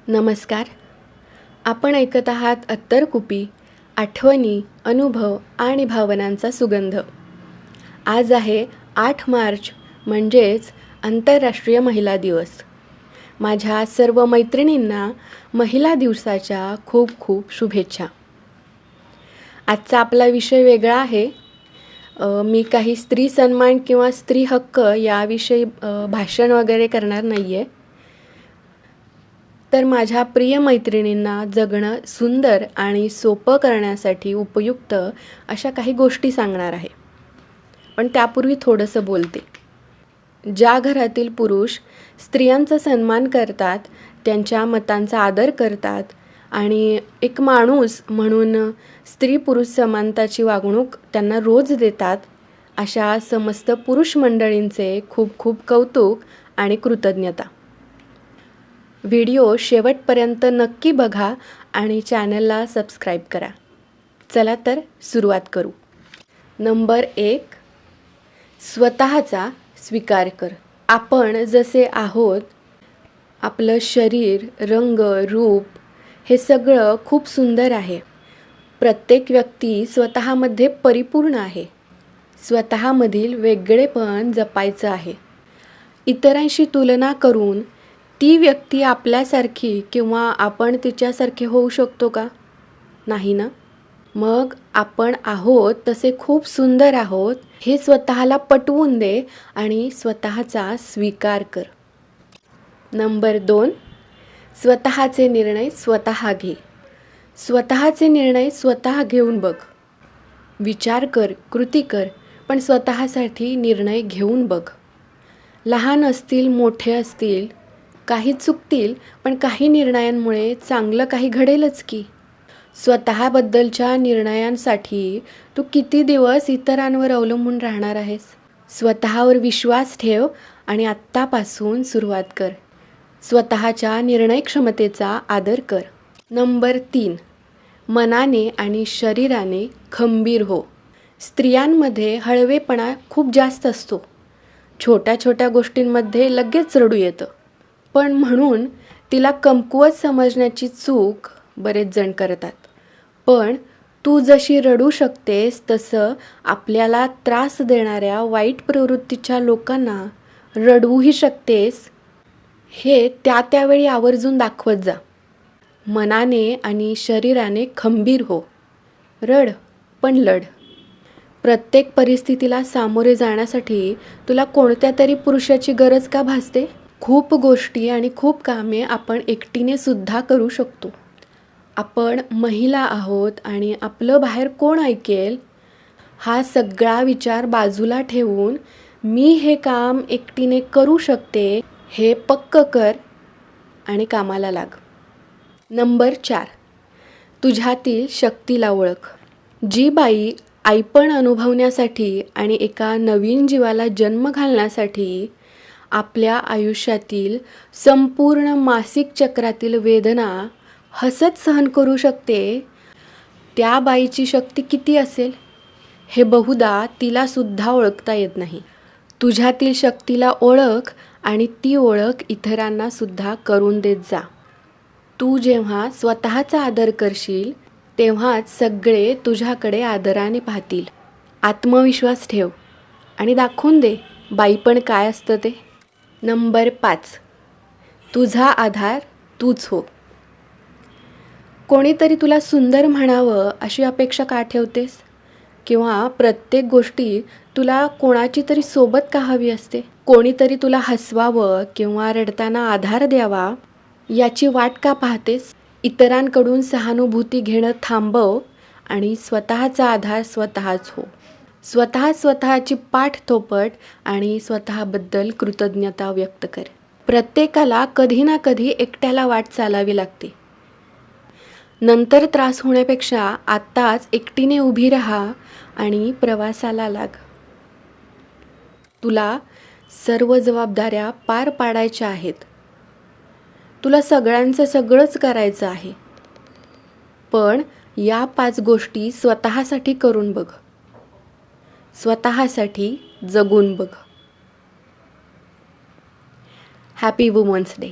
नमस्कार. आपण ऐकत आहात अत्तरकुपी, आठवणी, अनुभव आणि भावनांचा सुगंध. आज आहे 8 मार्च म्हणजेच आंतरराष्ट्रीय महिला दिवस. माझ्या सर्व मैत्रिणींना महिला दिवसाच्या खूप खूप शुभेच्छा. आजचा आपला विषय वेगळा आहे. मी काही स्त्री सन्मान किंवा स्त्री हक्क याविषयी भाषण वगैरे करणार नाही आहे. तर माझ्या प्रिय मैत्रिणींना जगणं सुंदर आणि सोपं करण्यासाठी उपयुक्त अशा काही गोष्टी सांगणार आहे. पण त्यापूर्वी थोडंसं बोलते. ज्या घरातील पुरुष स्त्रियांचा सन्मान करतात, त्यांच्या मतांचा आदर करतात आणि एक माणूस म्हणून स्त्री पुरुष समानताची वागणूक त्यांना रोज देतात, अशा समस्त पुरुष मंडळींचे खूप खूप कौतुक आणि कृतज्ञता. व्हिडिओ शेवटपर्यंत नक्की बघा आणि चॅनलला सबस्क्राईब करा. चला तर सुरुवात करू. नंबर 1, स्वतःचा स्वीकार कर. आपण जसे आहोत, आपलं शरीर, रंग, रूप हे सगळं खूप सुंदर आहे. प्रत्येक व्यक्ती स्वतःमध्ये परिपूर्ण आहे. स्वतःमधील वेगळेपण जपायचं आहे. इतरांशी तुलना करून ती व्यक्ती आपल्यासारखी किंवा आपण तिच्यासारखे होऊ शकतो का? नाही ना? मग आपण आहोत तसे खूप सुंदर आहोत हे स्वतःला पटवून दे आणि स्वतःचा स्वीकार कर. नंबर 2, स्वतःचे निर्णय स्वतः घे. स्वतःचे निर्णय स्वतः घेऊन बघ. विचार कर, कृती कर, पण स्वतःसाठी निर्णय घेऊन बघ. लहान असतील, मोठे असतील, काही चुकतील, पण काही निर्णयांमुळे चांगलं काही घडेलच की. स्वतःबद्दलच्या निर्णयांसाठी तू किती दिवस इतरांवर अवलंबून राहणार आहेस? स्वतःवर विश्वास ठेव आणि आत्तापासून सुरुवात कर. स्वतःच्या निर्णय क्षमतेचा आदर कर. नंबर 3, मनाने आणि शरीराने खंबीर हो. स्त्रियांमध्ये हळवेपणा खूप जास्त असतो. छोट्या छोट्या गोष्टींमध्ये लगेच रडू येतं. पण म्हणून तिला कमकुवत समजण्याची चूक बरेच जण करतात. पण तू जशी रडू शकतेस तसं आपल्याला त्रास देणाऱ्या वाईट प्रवृत्तीच्या लोकांना रडवूही शकतेस, हे त्यावेळी आवर्जून दाखवत जा. मनाने आणि शरीराने खंबीर हो. रड, पण लढ. प्रत्येक परिस्थितीला सामोरे जाण्यासाठी तुला कोणत्या तरी पुरुषाची गरज का भासते? खूप गोष्टी आणि खूप कामे आपण एकटीने सुद्धा करू शकतो. आपण महिला आहोत आणि आपलं बाहेर कोण ऐकेल हा सगळा विचार बाजूला ठेवून मी हे काम एकटीने करू शकते हे पक्क कर आणि कामाला लाग. नंबर 4, तुझ्यातील शक्तीला ओळख. जी बाई आईपण अनुभवण्यासाठी आणि एका नवीन जीवाला जन्म घालण्यासाठी आपल्या आयुष्यातील संपूर्ण मासिक चक्रातील वेदना हसत सहन करू शकते, त्या बाईची शक्ती किती असेल हे बहुधा तिलासुद्धा ओळखता येत नाही. तुझ्यातील शक्तीला ओळख आणि ती ओळख इतरांनासुद्धा करून देत जा. तू जेव्हा स्वतःचा आदर करशील तेव्हाच सगळे तुझ्याकडे आदराने पाहतील. आत्मविश्वास ठेव आणि दाखवून दे बाईपण काय असतं ते. नंबर 5, तुझा आधार तूच हो. कोणीतरी तुला सुंदर म्हणावं अशी अपेक्षा का ठेवतेस? किंवा प्रत्येक गोष्टी तुला कोणाची तरी सोबत का हवी असते? कोणीतरी तुला हसवावं किंवा रडताना आधार द्यावा याची वाट का पाहतेस? इतरांकडून सहानुभूती घेणं थांबव आणि स्वतःचा आधार स्वतःच हो. स्वतःची पाठ थोपट आणि स्वतःबद्दल कृतज्ञता व्यक्त कर. प्रत्येकाला कधी ना कधी एकट्याला वाट चालावी लागते. नंतर त्रास होण्यापेक्षा आत्ताच एकटीने उभी राहा आणि प्रवासाला लाग. तुला सर्व जबाबदाऱ्या पार पाडायच्या आहेत. तुला सगळ्यांचं सगळंच करायचं आहे. पण या 5 गोष्टी स्वतःसाठी करून बघ. स्वतःसाठी जगून बघ. Happy women's day.